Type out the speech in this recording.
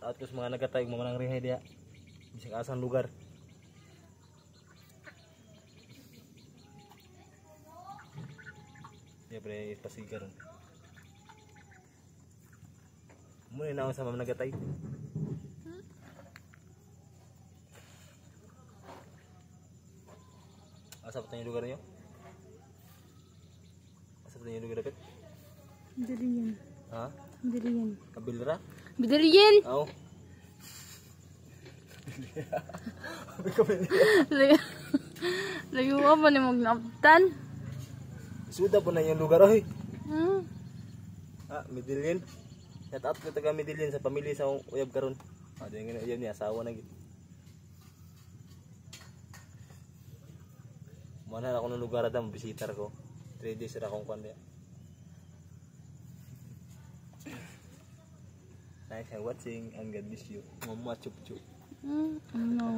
out ko sa mga nagatay mamanang rehay dia. Bisag asang lugar. Dia pre pasigar. Muna na ako sa mga nagatay. Asa pa tayong lugar niyo? Asa pa tayong lugar dapat? Bidirian. Ha? Bidirian. Kabilra? Bidirian! Oo. Kabilra. Layo ka ba ni magnaptan? Suda po na yung lugar oy. Hmm? Ah, Medellin. Shout out ko taga Medellin sa pamilya sa uyab karon. Ah, di nga uyab niya asawa na gid. Mana ako ng lugar adam bisitar ko. 3 days ra akong kuan dia. Thanks for watching and God bless you. Mama chup chup. No.